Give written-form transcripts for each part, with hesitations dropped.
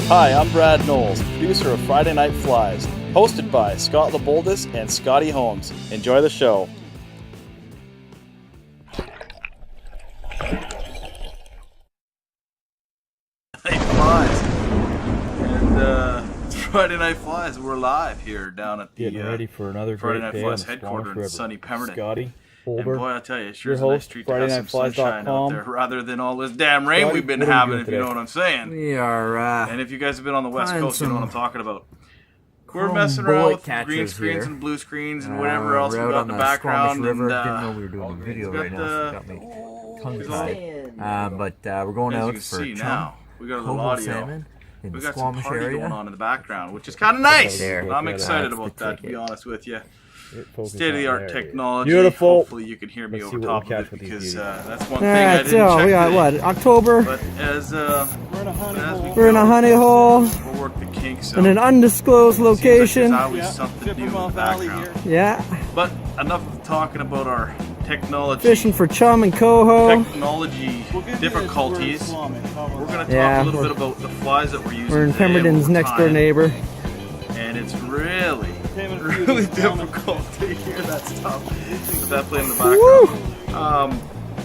Hi, I'm Brad Knowles, producer of Friday Night Flies, hosted by Scott LeBoldus and Scotty Holmes. Enjoy the show. Flies. And Friday Night Flies, we're live here down at the getting ready for another Friday great Night day Flies on the headquarters in sunny Pemberton. Scotty, And boy, I tell you, it sure is a your nice host, treat to have some sunshine out FridayNightFlies.com. there rather than all this damn rain Scotty, we've been what are you having, doing if you know today? what I'm saying. We are, And if you guys have been on the West find Coast, you know what I'm some talking about. We're chrome messing around bullet with green catchers screens here. and blue screens and whatever else we We're out got on in the background. River. And, Didn't know we were doing a video got right now, so it got me tongue-tied. But we're going as out you can for see Chum, now, we got a little Coho audio. salmon in We the got some Squamish party area. going on in the background, which is kind of nice. There. I'm excited That's about the that, to be ticket. honest with you. Focus State-of-the-art on there. technology. Beautiful. Hopefully you can hear me Let's see over what top we of catch it with these because beauties. that's one thing I didn't check we got today. what, October? But as We're in a honey hole we'll work the kinks out. in an undisclosed Seems like location. there's always something new in the background. Yeah, But enough of talking about our technology. fishing for Chum and Coho. Technology difficulties. We're going to talk Yeah, a little we're- bit about the flies that we're using. We're in today and Pemberton's what next door time. neighbor. And it's really difficult to hear that stuff with that playing in the background.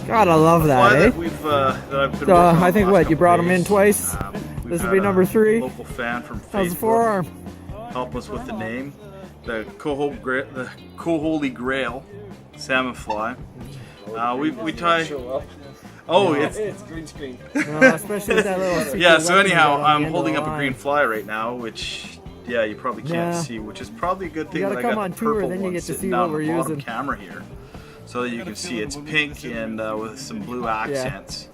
God, I love that, Fly eh? that we've that I've been So, working on I think the what, last you couple brought 'em in days. twice? We've This will had be a number 3. Local fan from How's the Facebook forearm? help us with the name, the CoHoly Grail Salmon Fly. We tie. Oh, It's green screen. Especially with that little yeah. secret So weapon you anyhow, got on the I'm end of holding the up a line. green fly right now, which you probably can't Yeah. see, which is probably a good thing You that gotta I come got on the tour, purple then you one get to sitting see down what on we're the bottom using. camera here, so that you can see it's pink and with some blue accents.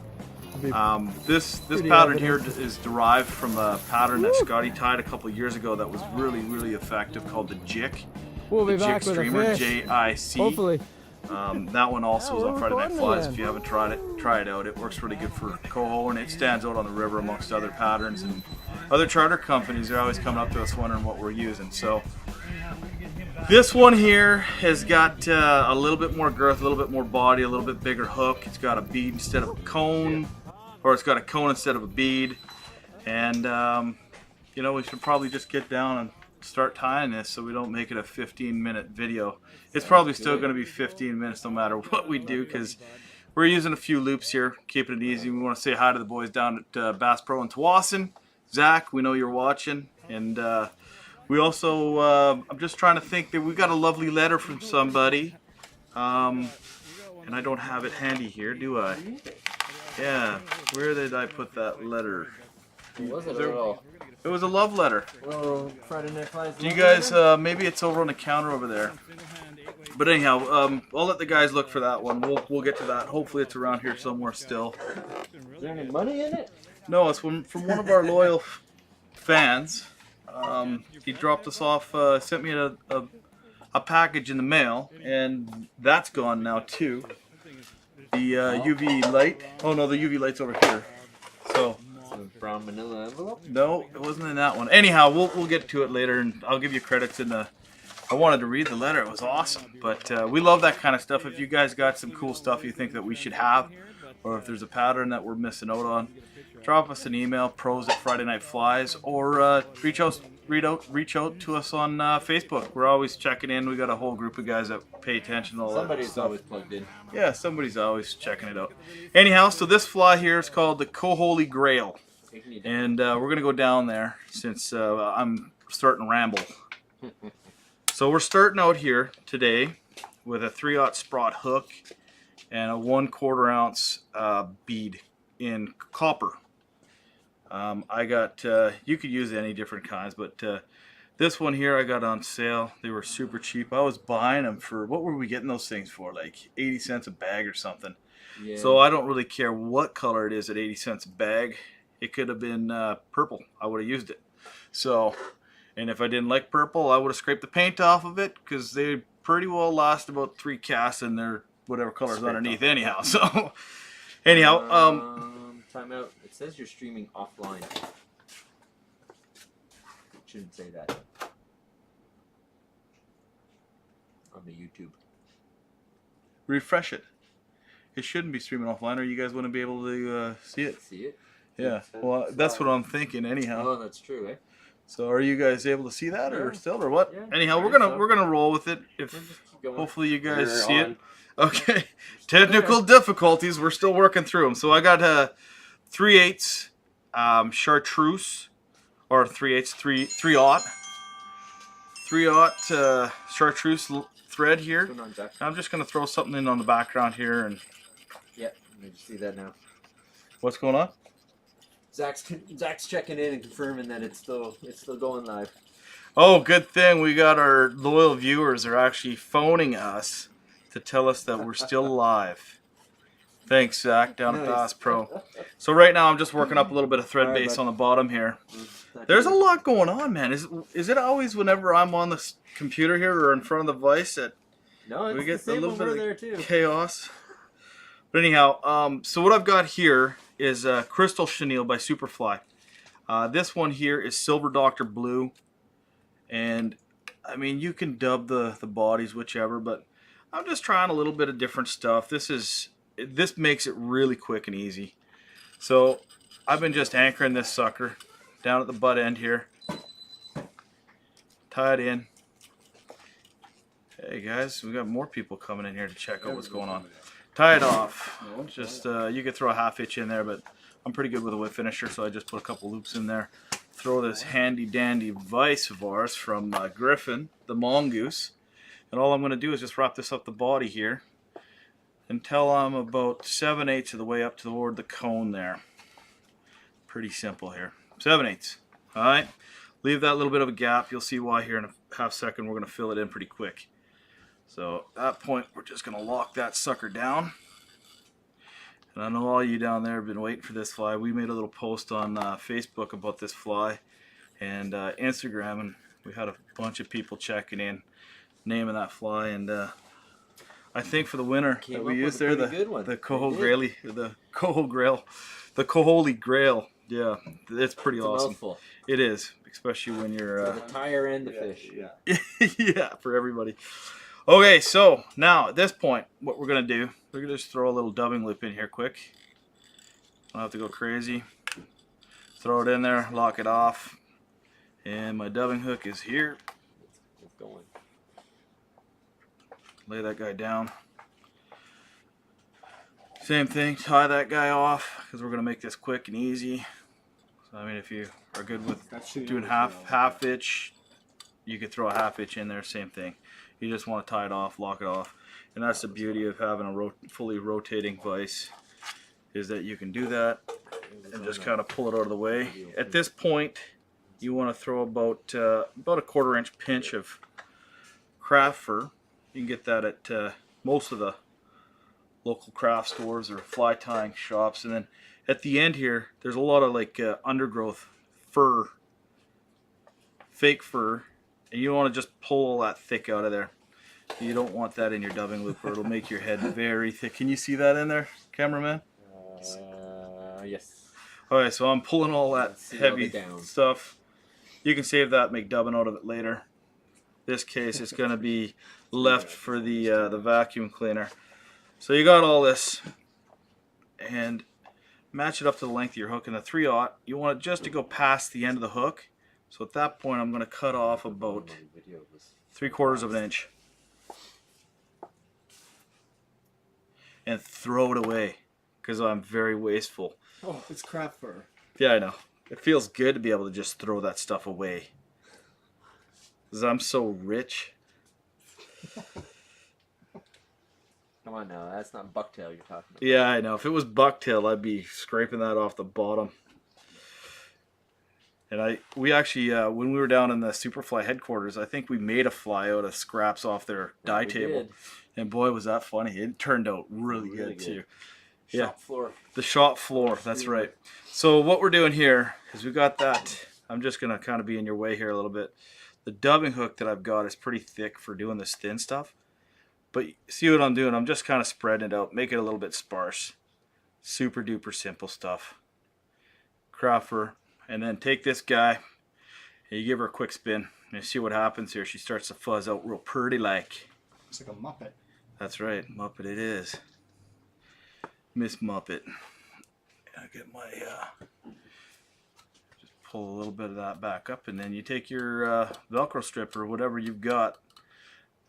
This Pretty pattern evident. here is derived from a pattern that Scotty tied a couple years ago that was really effective, called the JIC. We'll be The back JIC with a Streamer, fish. JIC. Hopefully. That one also is on we're Friday Night recording Flies. again. If you haven't tried it, try it out. It works really good for Coho, and it stands out on the river amongst other patterns. And other charter companies are always coming up to us wondering what we're using. So this one here has got a little bit more girth, a little bit more body, a little bit bigger hook. It's got a bead instead of a cone, or it's got a cone instead of a bead. And you know, we should probably just get down and start tying this so we don't make it a 15-minute video. It's probably still going to be 15 minutes no matter what we do, because we're using a few loops here, keeping it easy. We want to say hi to the boys down at Bass Pro in Tawasin. Zach, we know you're watching. And we also, I'm just trying to think that we got a lovely letter from somebody. And I don't have it handy here, do I? Yeah, where did I put that letter? Was it at all? It was a love letter. Well, Friday Night Flies. Do you guys, maybe it's over on the counter over there. But anyhow, I'll let the guys look for that one. We'll get to that. Hopefully it's around here somewhere still. Is there any money in it? No, it's from one of our loyal fans. He dropped us off, sent me a package in the mail, and that's gone now too. The UV light. Oh no, the UV light's over here. So. A brown manila envelope? No, it wasn't in that one. Anyhow, we'll get to it later, and I'll give you credits in the. I wanted to read the letter; it was awesome. But we love that kind of stuff. If you guys got some cool stuff you think that we should have, or if there's a pattern that we're missing out on, drop us an email, pros@Friday Night Flies, or reach out to us on Facebook. We're always checking in. We got a whole group of guys that pay attention to all that Somebody's stuff. always plugged in. Yeah, somebody's always checking it out. Anyhow, so this fly here is called the CoHoly Grail. And we're going to go down there since I'm starting to ramble. So we're starting out here today with a 3/0 Sprott hook and a 1/4 ounce bead in copper. I got, you could use any different kinds, but this one here I got on sale. They were super cheap. I was buying them for, what were we getting those things for? Like 80 cents a bag or something. Yeah. So I don't really care what color it is at 80 cents a bag. It could have been purple. I would have used it. So, and if I didn't like purple, I would have scraped the paint off of it, because they pretty well last about 3 casts and they're whatever color's underneath anyhow. So, anyhow, time out. It says you're streaming offline. It shouldn't say that on the YouTube. refresh it. It shouldn't be streaming offline, or you guys wouldn't be able to see it. See it? Yeah, well, that's what I'm thinking anyhow. Oh, that's true, eh? So are you guys able to see that or Yeah. still or what? Yeah, Anyhow, I we're guess gonna so. we're gonna roll with it. If We'll just keep going. hopefully you guys We're see on. it. Okay, technical difficulties. We're still working through them. So I got 3/8 chartreuse or 3/8 3/0 chartreuse thread here. Turn on, Jack. I'm just gonna throw something in on the background here and Yep, I can see that now. what's going on? Zach's checking in and confirming that it's still going live. Oh, good thing we got our loyal viewers are actually phoning us to tell us that we're still live. Thanks, Zach, down at Nice. Bass Pro. So right now I'm just working up a little bit of thread Alright, base bud. on the bottom here. Not There's a good. lot going on, man. Is it always whenever I'm on the computer here or in front of the vise that No, it's we get the same a little when we're bit there of too. chaos? But anyhow, so what I've got here is Crystal Chenille by Superfly. This one here is Silver Doctor Blue. And I mean, you can dub the bodies whichever, but I'm just trying a little bit of different stuff. This makes it really quick and easy. So I've been just anchoring this sucker down at the butt end here. Tie it in. Hey guys, we got more people coming in here to check out what's going on. Tie it off. Just you could throw a 1/2 inch in there, but I'm pretty good with a whip finisher, so I just put a couple loops in there. Throw this handy dandy vise of ours from Griffin, the mongoose, and all I'm going to do is just wrap this up the body here until I'm about 7/8 of the way up toward the cone there. Pretty simple here. 7/8. All right. Leave that little bit of a gap. You'll see why here in a 1/2 second. We're going to fill it in pretty quick. So at that point, we're just going to lock that sucker down. And I know all you down there have been waiting for this fly. We made a little post on Facebook about this fly and Instagram, and we had a bunch of people checking in, naming that fly. And I think for the winner that we used there, the Coho Grail, the CoHoly Grail. Yeah, it's pretty It's awesome. a mouthful. It is, especially when you're For the tire and the fish. yeah, for everybody. Okay, so now at this point, what we're gonna do, we're gonna just throw a little dubbing loop in here quick. Don't have to go crazy. Throw it in there, lock it off, and my dubbing hook is here. It's going. Lay that guy down. Same thing, tie that guy off because we're gonna make this quick and easy. So I mean, if you are good with doing half inch, you could throw a 1/2 inch in there. Same thing. You just want to tie it off, lock it off, and that's the beauty of having a fully rotating vise, is that you can do that and just kind of pull it out of the way. At this point, you want to throw about a 1/4 inch pinch of craft fur. You can get that at most of the local craft stores or fly tying shops. And then at the end here, there's a lot of like undergrowth fur, fake fur, and you want to just pull all that thick out of there. You don't want that in your dubbing loop, or it'll make your head very thick. Can you see that in there, cameraman? Yes. Alright, so I'm pulling all that Seal it heavy down. stuff. You can save that, make dubbing out of it later. This case, it's going to be left for the vacuum cleaner. So you got all this, and match it up to the length of your hook. And the 3/0, you want it just to go past the end of the hook. So at that point, I'm going to cut off about 3/4 of an inch and throw it away because I'm very wasteful. Oh, it's craft fur. Yeah, I know. It feels good to be able to just throw that stuff away because I'm so rich. Come on now, that's not bucktail you're talking about. Yeah, I know. If it was bucktail, I'd be scraping that off the bottom. And we actually, when we were down in the Superfly headquarters, I think we made a fly out of scraps off their dye table. Did. And boy, was that funny. It turned out really good too. Yeah. Shop floor. The shop floor, that's right. So what we're doing here is we got that. I'm just going to kind of be in your way here a little bit. The dubbing hook that I've got is pretty thick for doing this thin stuff. But see what I'm doing? I'm just kind of spreading it out, make it a little bit sparse. Super duper simple stuff. Craft fur. And then take this guy and you give her a quick spin. And you see what happens here. She starts to fuzz out real pretty like. It's like a Muppet. That's right, Muppet it is. Miss Muppet. I get my just pull a little bit of that back up, and then you take your Velcro strip or whatever you've got.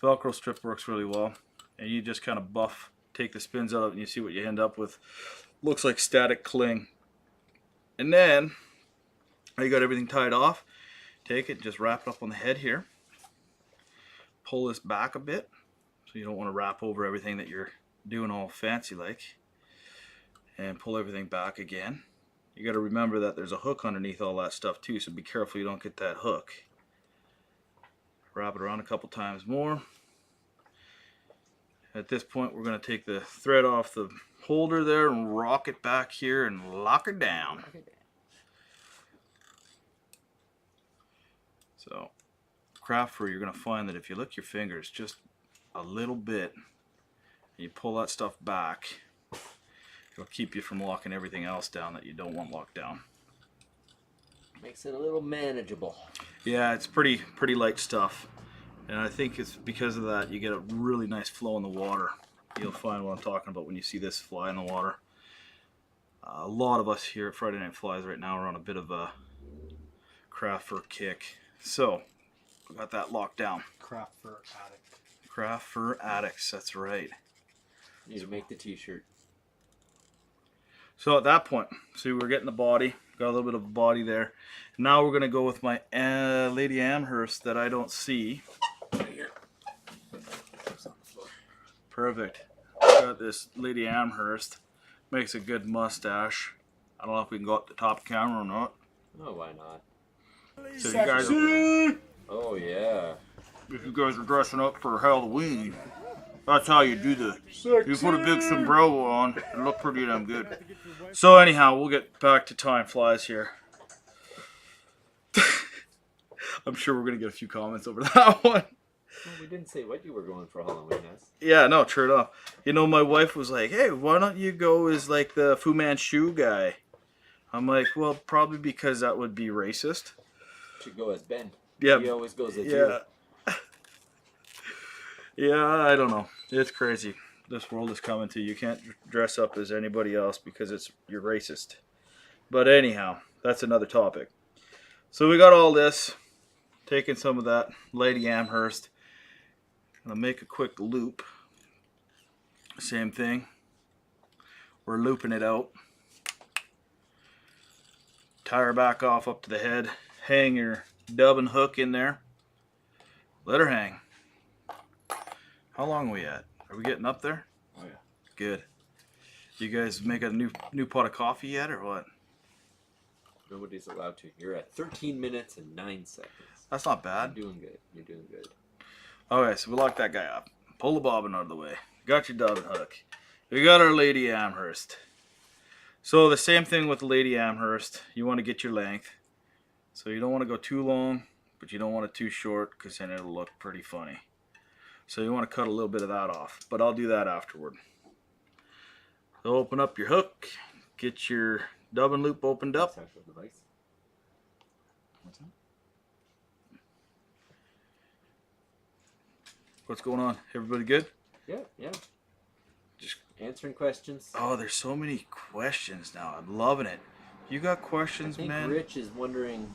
Velcro strip works really well, and you just kind of take the spins out of it, and you see what you end up with. Looks like static cling. And then you got everything tied off. Take it, just wrap it up on the head here. Pull this back a bit, so you don't want to wrap over everything that you're doing all fancy like. And pull everything back again. You got to remember that there's a hook underneath all that stuff too, so be careful you don't get that hook. Wrap it around a couple times more. At this point, we're going to take the thread off the holder there and rock it back here and lock it down. So, craft fur, you're going to find that if you lick your fingers just a little bit, and you pull that stuff back, it'll keep you from locking everything else down that you don't want locked down. Makes it a little manageable. Yeah, it's pretty light stuff. And I think it's because of that you get a really nice flow in the water. You'll find what I'm talking about when you see this fly in the water. A lot of us here at Friday Night Flies right now are on a bit of a craft fur kick. So, we got that locked down. Craft fur addict. Craft fur addicts, that's right. Need to make the t-shirt. So at that point, see, we're getting the body. Got a little bit of a body there. Now we're going to go with my Lady Amherst that I don't see. Right here. Perfect. Got this Lady Amherst. Makes a good mustache. I don't know if we can go up the top camera or not. Oh, why not? So you guys are, Oh, yeah. if you guys are dressing up for Halloween, that's how you do the. You put a big sombrero on, it look pretty damn good. So anyhow, we'll get back to time flies here. I'm sure we're gonna get a few comments over that one. Well, we didn't say what you were going for Halloween, yes? Yeah, no, true enough. You know, my wife was like, "Hey, why don't you go as like the Fu Manchu guy?" I'm like, "Well, probably because that would be racist." Should go as Ben. Yeah. He always goes as Yeah. you. Yeah, I don't know. It's crazy. This world is coming to you. You can't dress up as anybody else because you're racist. But anyhow, that's another topic. So we got all this. Taking some of that Lady Amherst. Gonna make a quick loop. Same thing. We're looping it out. Tie her back off up to the head. Hang your dubbing hook in there. Let her hang. How long are we at? Are we getting up there? Oh yeah. Good. You guys make a new pot of coffee yet or what? Nobody's allowed to. You're at 13 minutes and 9 seconds. That's not bad. You're doing good. You're doing good. Okay, so we lock that guy up. Pull the bobbin out of the way. Got your dubbing hook. We got our Lady Amherst. So the same thing with the Lady Amherst. You want to get your length. So you don't want to go too long, but you don't want it too short because then it'll look pretty funny. So you want to cut a little bit of that off, but I'll do that afterward. So open up your hook. Get your dubbing loop opened up. Special device. What's that? What's going on? Everybody good? Yeah, yeah. Just answering questions. Oh, there's so many questions now. I'm loving it. You got questions, I think man? Rich is wondering.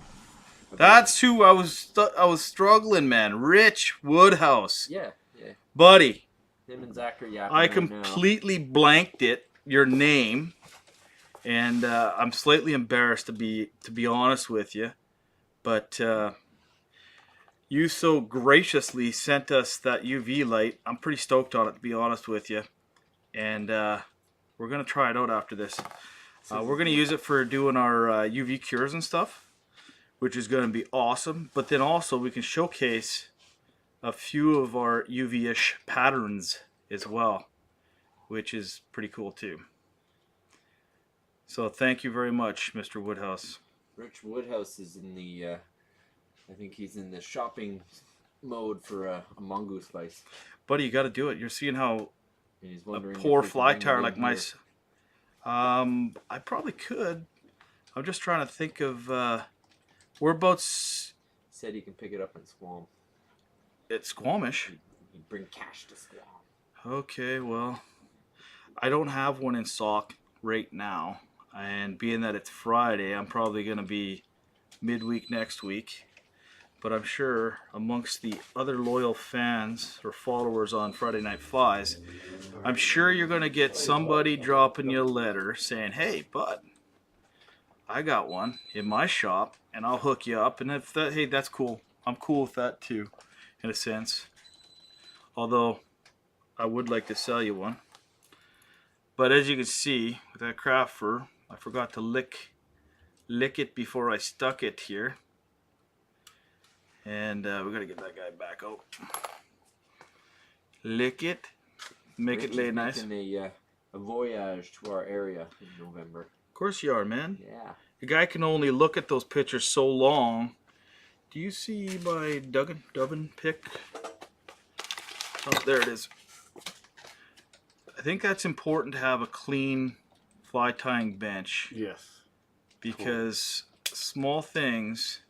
That's who I was struggling, man. Rich Woodhouse. Yeah, yeah. Buddy, Him and Zach are yapping I right completely blanked your name, and I'm slightly embarrassed to be honest with you, but you so graciously sent us that UV light. I'm pretty stoked on it, to be honest with you, and we're gonna try it out after this. We're gonna use it for doing our UV cures and stuff, which is gonna be awesome. But then also we can showcase a few of our UV-ish patterns as well, which is pretty cool too. So thank you very much, Mr. Woodhouse. Rich Woodhouse is in the, I think he's in the shopping mode for a mongoose spice. Buddy, you got to do it. You're seeing how And he's a wondering poor if we can fly bring tire it in like here. my... I probably could. I'm just trying to think of whereabouts. Said he can pick it up in Squam. It's Squamish. He'd bring cash to Squam. Okay, well, I don't have one in stock right now. And being that it's Friday, I'm probably going to be midweek next week. But I'm sure amongst the other loyal fans or followers on Friday Night Flies, I'm sure you're going to get somebody dropping you a letter saying, hey, bud, I got one in my shop and I'll hook you up. And if that, hey, that's cool. I'm cool with that too, in a sense. Although I would like to sell you one. But as you can see, with that craft fur, I forgot to lick it before I stuck it here. And we gotta get that guy back out. Lick it, make it lay nice. Making a voyage to our area in November. Of course you are, man. Yeah. The guy can only look at those pictures so long. Do you see my dubbin pick? Oh, there it is. I think that's important to have a clean fly tying bench. Yes. Because small things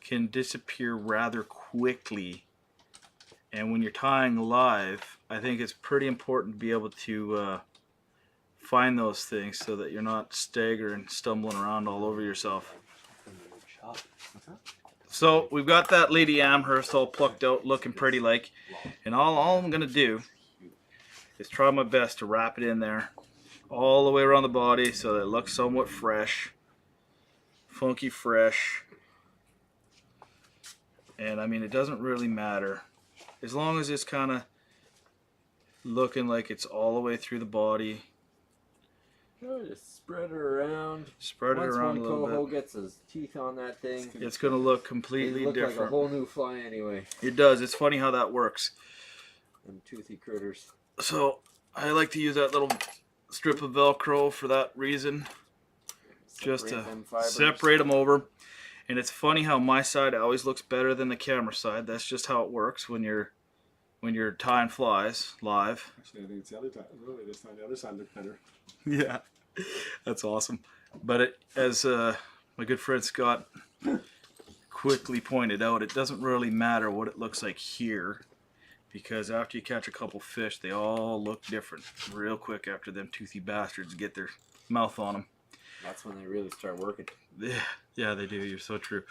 can disappear rather quickly, and when you're tying live, I think it's pretty important to be able to find those things so that you're not staggering, stumbling around all over yourself. So we've got that Lady Amherst all plucked out, looking pretty like, and all I'm gonna do is try my best to wrap it in there all the way around the body so that it looks somewhat fresh, funky fresh. And I mean, it doesn't really matter as long as it's kind of looking like it's all the way through the body. Just spread it around. Spread it around a Once little one Coho bit. gets his teeth on that thing, It's going to look completely look different. like a whole new fly anyway. It does. It's funny how that works. Them toothy critters. So I like to use that little strip of Velcro for that reason, just to separate them over. And it's funny how my side always looks better than the camera side. That's just how it works when you're tying flies live. Actually, I think it's the other time. Really, this time the other side looked better. Yeah, that's awesome. But as my good friend Scott quickly pointed out, it doesn't really matter what it looks like here, because after you catch a couple fish, they all look different real quick after them toothy bastards get their mouth on them. That's when they really start working. Yeah, they do. You're so true.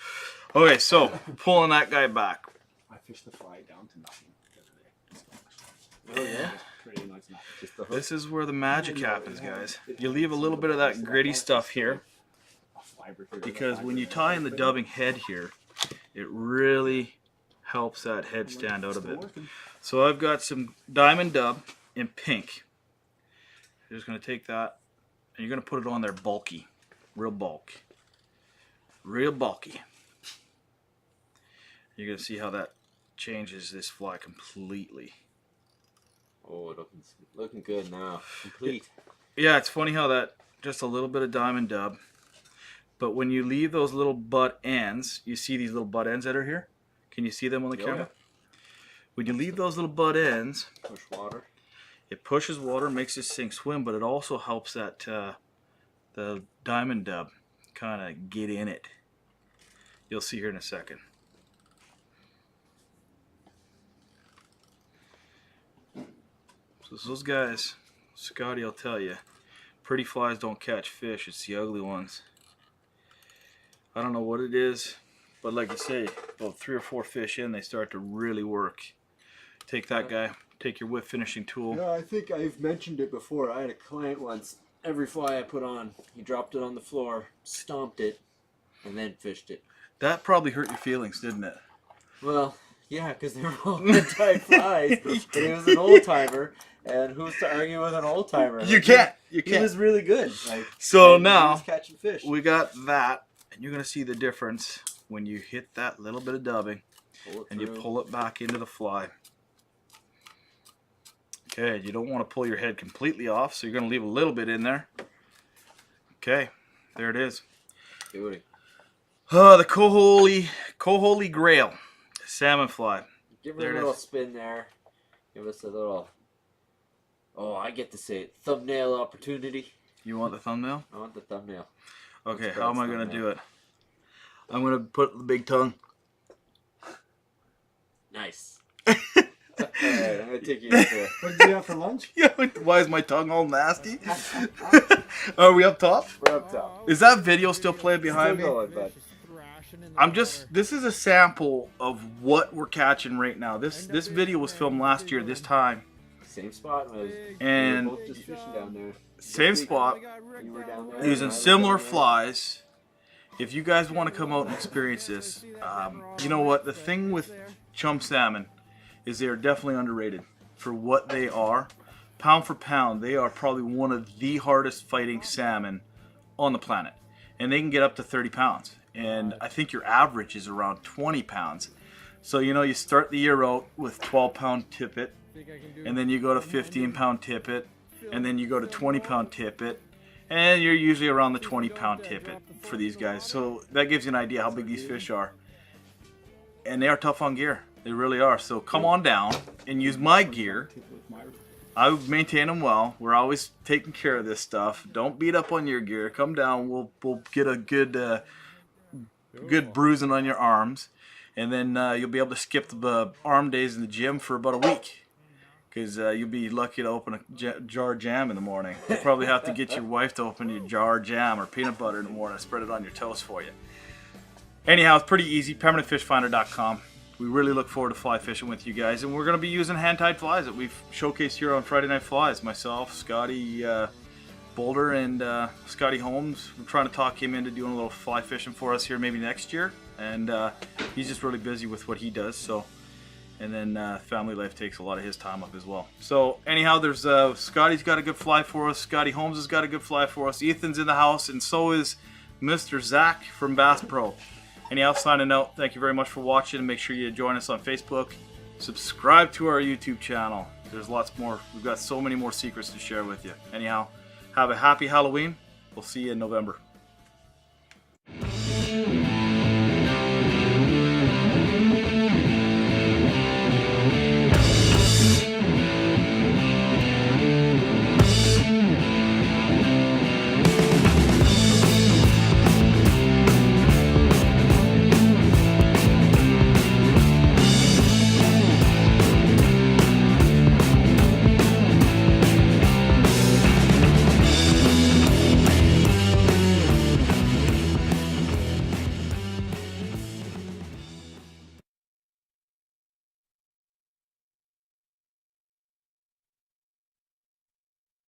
Okay, so pulling that guy back. I fished the fly down to nothing the Oh other day. yeah? Pretty nice enough. Just the hook. This is where the magic happens, guys. You leave a little bit of that gritty stuff here, because when you tie in the dubbing head here, it really helps that head stand out a bit. So I've got some diamond dub in pink. You're just going to take that and you're going to put it on there bulky, real bulk. Real bulky. You're going to see how that changes this fly completely. Oh, looking good now. Complete. Yeah, it's funny how that, just a little bit of diamond dub, but when you leave those little butt ends, you see these little butt ends that are here? Can you see them on the camera? When you leave those little butt ends, Push water. it pushes water, makes this thing swim, but it also helps that the diamond dub kind of get in it. You'll see here in a second. So those guys, Scotty will tell you, pretty flies don't catch fish, it's the ugly ones. I don't know what it is, but like you say, about 3 or 4 fish in, they start to really work. Take that guy, take your whip finishing tool. Yeah, I think I've mentioned it before. I had a client once. Every fly I put on, he dropped it on the floor, stomped it, and then fished it. That probably hurt your feelings, didn't it? Well, yeah, because they were all good-type flies. And he was an old-timer, and who's to argue with an old-timer? You can't. You He can't. was really good. Like, So and he now was catching fish. we got that, and you're going to see the difference when you hit that little bit of dubbing and you pull it back into the fly. Okay, you don't want to pull your head completely off, so you're going to leave a little bit in there. Okay, there it is. Beauty. The CoHoly Grail Salmon Fly. Give There it it a little is. spin there. Give us a little, oh, I get to say it, thumbnail opportunity. You want the thumbnail? I want the thumbnail. Okay, That's how am I Brad's going to thumbnail. do it? I'm going to put the big tongue. Nice. Alright, I'm gonna take you out there. What did you have for lunch? Yeah, why is my tongue all nasty? Are we up top? We're up top. Is that video still playing behind me? Still going, bud. This is a sample of what we're catching right now. This video was filmed last year this time. Same spot was. And we were both just fishing down there. Same spot, You were down there. using similar flies. If you guys want to come out and experience this, you know what? The thing with chum salmon is they are definitely underrated for what they are. Pound for pound, they are probably one of the hardest fighting salmon on the planet. And they can get up to 30 pounds. And I think your average is around 20 pounds. So, you know, you start the year out with 12-pound tippet, and then you go to 15-pound tippet, and then you go to 20-pound tippet, and you're usually around the 20-pound tippet for these guys. So that gives you an idea how big these fish are. And they are tough on gear. They really are. So come on down and use my gear. I maintain them well. We're always taking care of this stuff. Don't beat up on your gear. Come down. We'll get a good bruising on your arms, and then you'll be able to skip the arm days in the gym for about a week, because you'll be lucky to open a jar of jam in the morning. You'll probably have to get your wife to open your jar of jam or peanut butter in the morning and spread it on your toast for you. Anyhow, it's pretty easy. PermanentFishFinder.com. We really look forward to fly fishing with you guys, and we're going to be using hand-tied flies that we've showcased here on Friday Night Flies. Myself, Scotty Boulder, and Scotty Holmes. We're trying to talk him into doing a little fly fishing for us here maybe next year, and he's just really busy with what he does. So, and then family life takes a lot of his time up as well. So anyhow, there's Scotty's got a good fly for us. Scotty Holmes has got a good fly for us. Ethan's in the house, and so is Mr. Zach from Bass Pro. Anyhow, signing out. Thank you very much for watching. Make sure you join us on Facebook. Subscribe to our YouTube channel. There's lots more. We've got so many more secrets to share with you. Anyhow, have a happy Halloween. We'll see you in November.